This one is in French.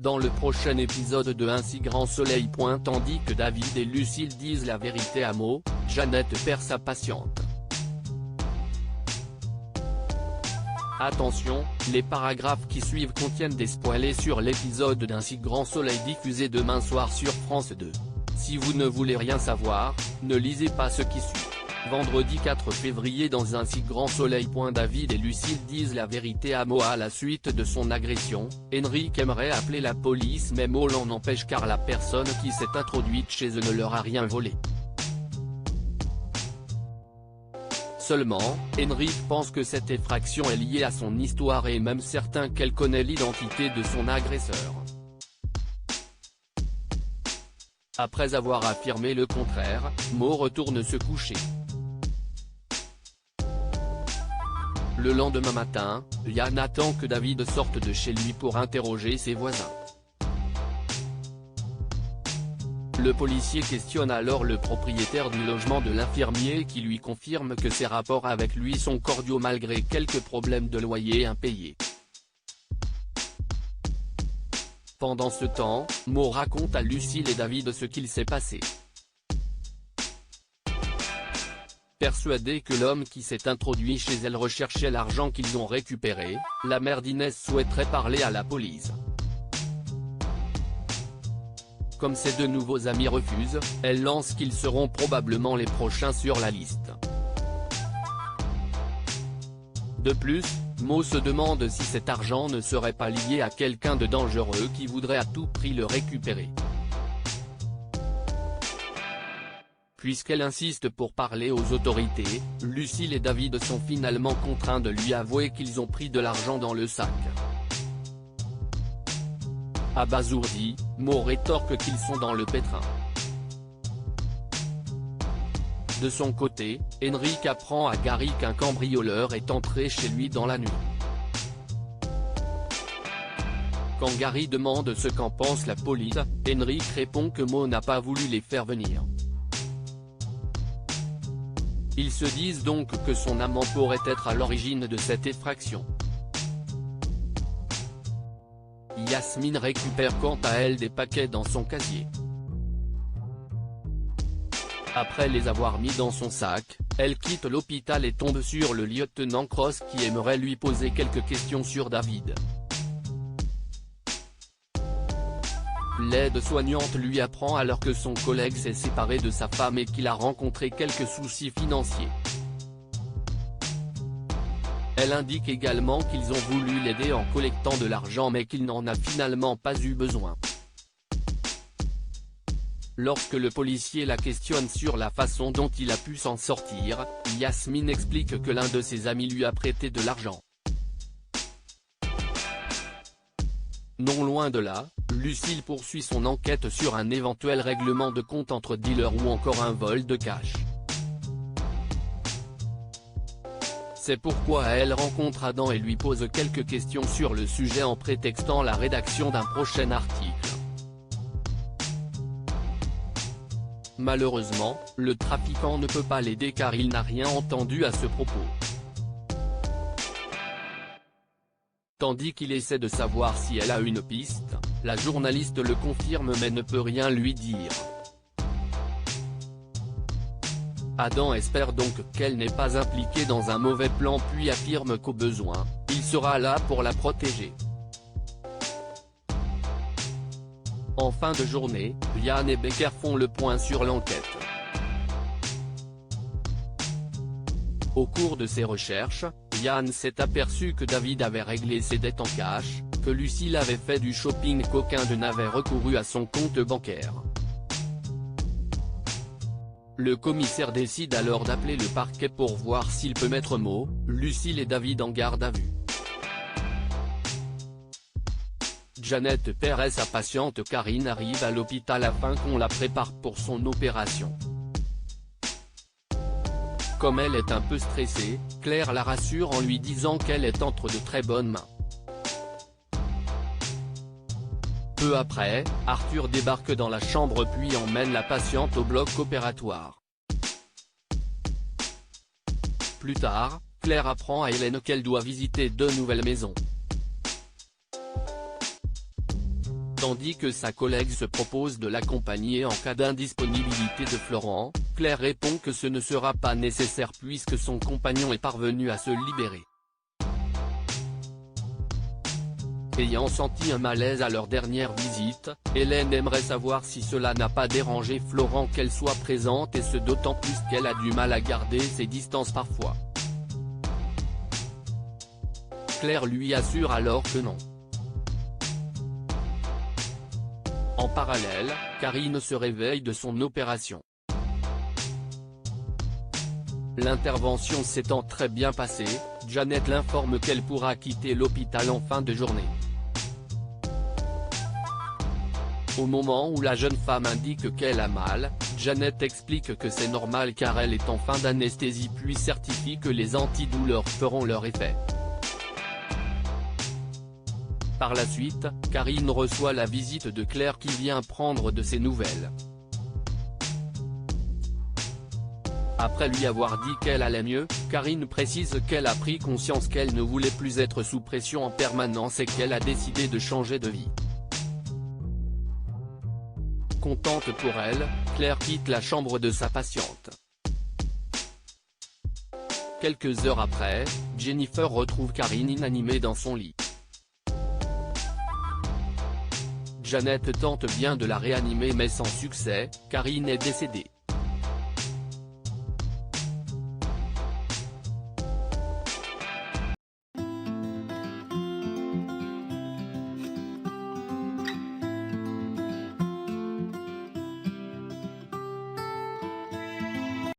dans le prochain épisode de Un si grand soleil. Tandis que David et Lucille disent la vérité à mots, Jeannette perd sa patiente. Attention, les paragraphes qui suivent contiennent des spoilers sur l'épisode d'Un si grand soleil diffusé demain soir sur France 2. Si vous ne voulez rien savoir, ne lisez pas ce qui suit. Vendredi 4 février dans Un si grand soleil. David et Lucille disent la vérité à Mo à la suite de son agression. Henrik aimerait appeler la police mais Mo l'en empêche car la personne qui s'est introduite chez eux ne leur a rien volé. Seulement, Henrik pense que cette effraction est liée à son histoire et est même certain qu'elle connaît l'identité de son agresseur. Après avoir affirmé le contraire, Mo retourne se coucher. Le lendemain matin, Yann attend que David sorte de chez lui pour interroger ses voisins. Le policier questionne alors le propriétaire du logement de l'infirmier qui lui confirme que ses rapports avec lui sont cordiaux malgré quelques problèmes de loyer impayés. Pendant ce temps, Mo raconte à Lucille et David ce qu'il s'est passé. Persuadée que l'homme qui s'est introduit chez elle recherchait l'argent qu'ils ont récupéré, la mère d'Inès souhaiterait parler à la police. Comme ses deux nouveaux amis refusent, elle lance qu'ils seront probablement les prochains sur la liste. De plus, Mo se demande si cet argent ne serait pas lié à quelqu'un de dangereux qui voudrait à tout prix le récupérer. Puisqu'elle insiste pour parler aux autorités, Lucille et David sont finalement contraints de lui avouer qu'ils ont pris de l'argent dans le sac. Abasourdi, Mo rétorque qu'ils sont dans le pétrin. De son côté, Henrik apprend à Gary qu'un cambrioleur est entré chez lui dans la nuit. Quand Gary demande ce qu'en pense la police, Henrik répond que Mo n'a pas voulu les faire venir. Ils se disent donc que son amant pourrait être à l'origine de cette effraction. Yasmine récupère quant à elle des paquets dans son casier. Après les avoir mis dans son sac, elle quitte l'hôpital et tombe sur le lieutenant Cross qui aimerait lui poser quelques questions sur David. L'aide-soignante lui apprend alors que son collègue s'est séparé de sa femme et qu'il a rencontré quelques soucis financiers. Elle indique également qu'ils ont voulu l'aider en collectant de l'argent mais qu'il n'en a finalement pas eu besoin. Lorsque le policier la questionne sur la façon dont il a pu s'en sortir, Yasmine explique que l'un de ses amis lui a prêté de l'argent. Non loin de là, Lucille poursuit son enquête sur un éventuel règlement de compte entre dealers ou encore un vol de cash. C'est pourquoi elle rencontre Adam et lui pose quelques questions sur le sujet en prétextant la rédaction d'un prochain article. Malheureusement, le trafiquant ne peut pas l'aider car il n'a rien entendu à ce propos. Tandis qu'il essaie de savoir si elle a une piste, la journaliste le confirme mais ne peut rien lui dire. Adam espère donc qu'elle n'est pas impliquée dans un mauvais plan puis affirme qu'au besoin, il sera là pour la protéger. En fin de journée, Yann et Becker font le point sur l'enquête. Au cours de ses recherches, Yann s'est aperçu que David avait réglé ses dettes en cash, que Lucille avait fait du shopping qu'aucun d'eux n'avait recouru à son compte bancaire. Le commissaire décide alors d'appeler le parquet pour voir s'il peut mettre Mo, Lucille et David en garde à vue. Jeannette perd sa patiente Karine arrive à l'hôpital afin qu'on la prépare pour son opération. Comme elle est un peu stressée, Claire la rassure en lui disant qu'elle est entre de très bonnes mains. Peu après, Arthur débarque dans la chambre puis emmène la patiente au bloc opératoire. Plus tard, Claire apprend à Hélène qu'elle doit visiter deux nouvelles maisons. Tandis que sa collègue se propose de l'accompagner en cas d'indisponibilité de Florent, Claire répond que ce ne sera pas nécessaire puisque son compagnon est parvenu à se libérer. Ayant senti un malaise à leur dernière visite, Hélène aimerait savoir si cela n'a pas dérangé Florent qu'elle soit présente et ce d'autant plus qu'elle a du mal à garder ses distances parfois. Claire lui assure alors que non. En parallèle, Karine se réveille de son opération. L'intervention s'étant très bien passée, Janet l'informe qu'elle pourra quitter l'hôpital en fin de journée. Au moment où la jeune femme indique qu'elle a mal, Janet explique que c'est normal car elle est en fin d'anesthésie puis certifie que les antidouleurs feront leur effet. Par la suite, Karine reçoit la visite de Claire qui vient prendre de ses nouvelles. Après lui avoir dit qu'elle allait mieux, Karine précise qu'elle a pris conscience qu'elle ne voulait plus être sous pression en permanence et qu'elle a décidé de changer de vie. Contente pour elle, Claire quitte la chambre de sa patiente. Quelques heures après, Jennifer retrouve Karine inanimée dans son lit. Janet tente bien de la réanimer mais sans succès, Karine est décédée.